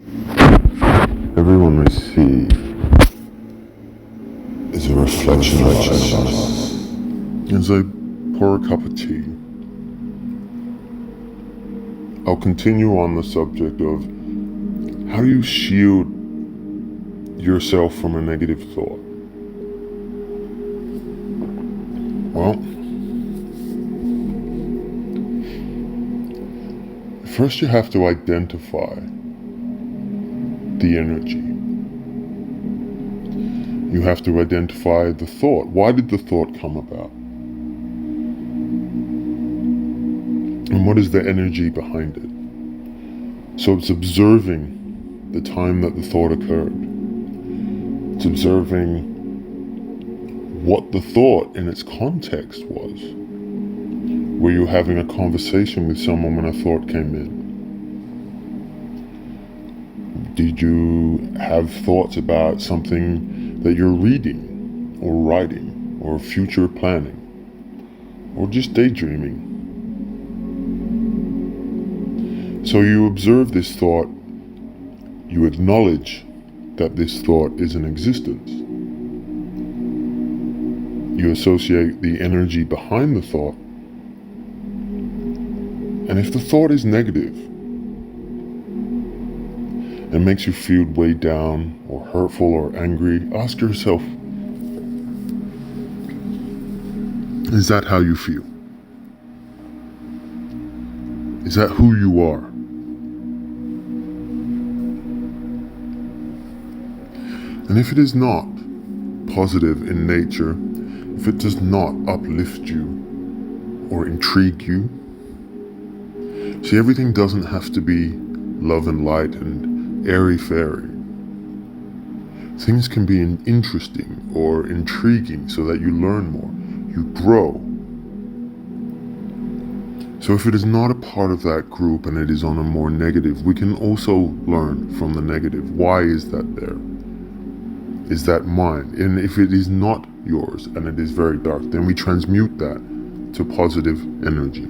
Everyone we see is a reflection of us. As I pour a cup of tea, I'll continue on the subject of how do you shield yourself from a negative thought? Well, first you have to identify the energy. You have to identify the thought. Why did the thought come about? And what is the energy behind it? So it's observing the time that the thought occurred. It's observing what the thought in its context was. Were you having a conversation with someone when a thought came in? Did you have thoughts about something that you're reading or writing or future planning or just daydreaming? So you observe this thought, you acknowledge that this thought is in existence. You associate the energy behind the thought. And if the thought is negative and makes you feel weighed down or hurtful or angry, ask yourself, is that how you feel? Is that who you are? And if it is not positive in nature, if it does not uplift you or intrigue you, see, everything doesn't have to be love and light and airy-fairy. Things can be interesting or intriguing so that you learn more, you grow. So if it is not a part of that group and it is on a more negative, we can also learn from the negative. Why is that there? Is that mine? And if it is not yours and it is very dark, then we transmute that to positive energy.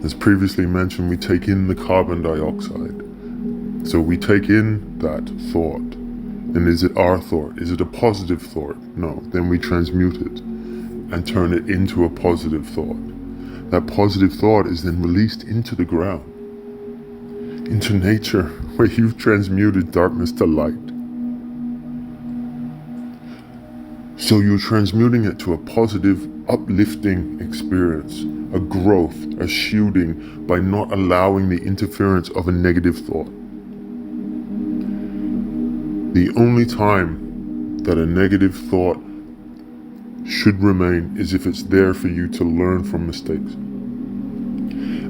As previously mentioned, we take in the carbon dioxide. So we take in that thought. And is it our thought? Is it a positive thought? No. Then we transmute it and turn it into a positive thought. That positive thought is then released into the ground, into nature, where you've transmuted darkness to light. So you're transmuting it to a positive, uplifting experience, a growth, a shielding, by not allowing the interference of a negative thought. The only time that a negative thought should remain is if it's there for you to learn from mistakes.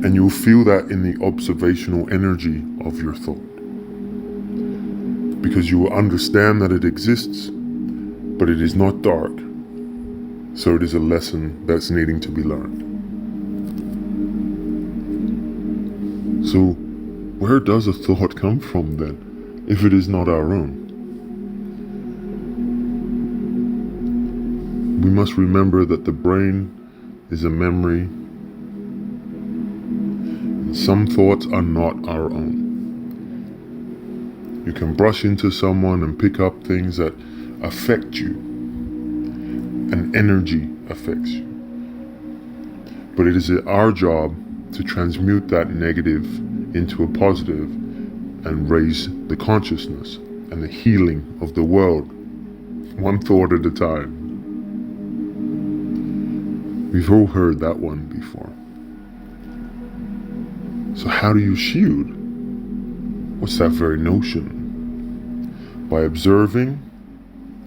And you'll feel that in the observational energy of your thought. Because you will understand that it exists, but it is not dark. So it is a lesson that's needing to be learned. So where does a thought come from then, if it is not our own? We must remember that the brain is a memory, and some thoughts are not our own. You can brush into someone and pick up things that affect you, and energy affects you. But it is our job to transmute that negative into a positive and raise the consciousness and the healing of the world, one thought at a time. We've all heard that one before. So how do you shield? What's that very notion? By observing,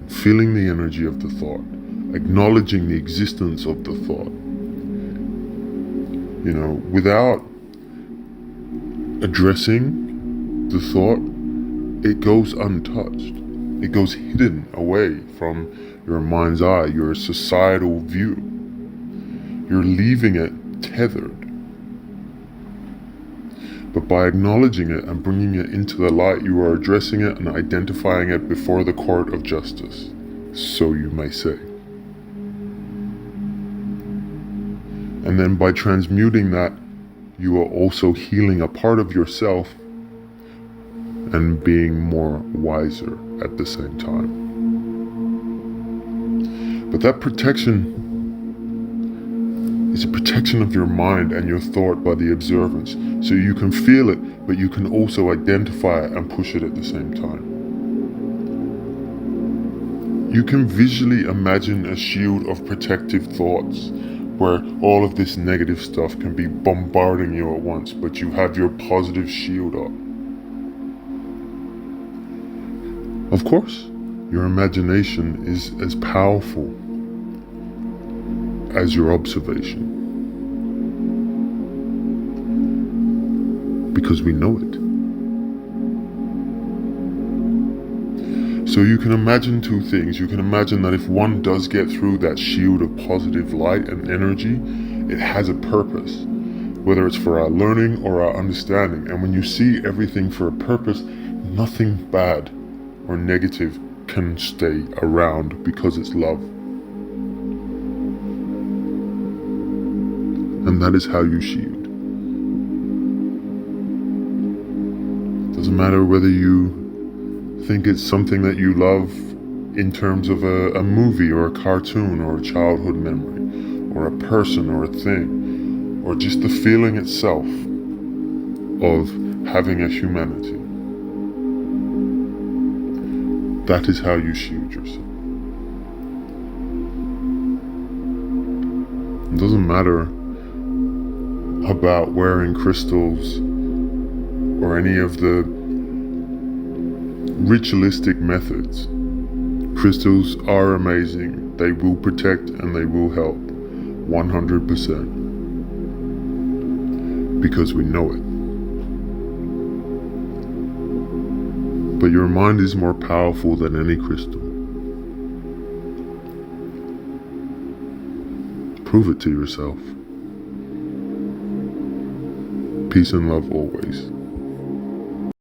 feeling the energy of the thought, acknowledging the existence of the thought. Without addressing the thought, it goes untouched. It goes hidden away from your mind's eye, your societal view. You're leaving it tethered. But by acknowledging it and bringing it into the light, you are addressing it and identifying it before the court of justice, so you may say. And then by transmuting that, you are also healing a part of yourself and being more wiser at the same time. But that protection is a protection of your mind and your thought by the observance. So you can feel it, but you can also identify it and push it at the same time. You can visually imagine a shield of protective thoughts where all of this negative stuff can be bombarding you at once, but you have your positive shield up. Of course, your imagination is as powerful as your observation, because we know it. So you can imagine two things. You can imagine that if one does get through that shield of positive light and energy, it has a purpose, whether it's for our learning or our understanding. And when you see everything for a purpose, nothing bad or negative can stay around, because it's love. And that is how you shield. Doesn't matter whether you think it's something that you love in terms of a movie or a cartoon or a childhood memory or a person or a thing, or just the feeling itself of having a humanity. That is how you shield yourself. It doesn't matter about wearing crystals or any of the ritualistic methods. Crystals are amazing. They will protect and they will help 100%, because we know it. But your mind is more powerful than any crystal. Prove it to yourself. Peace and love always.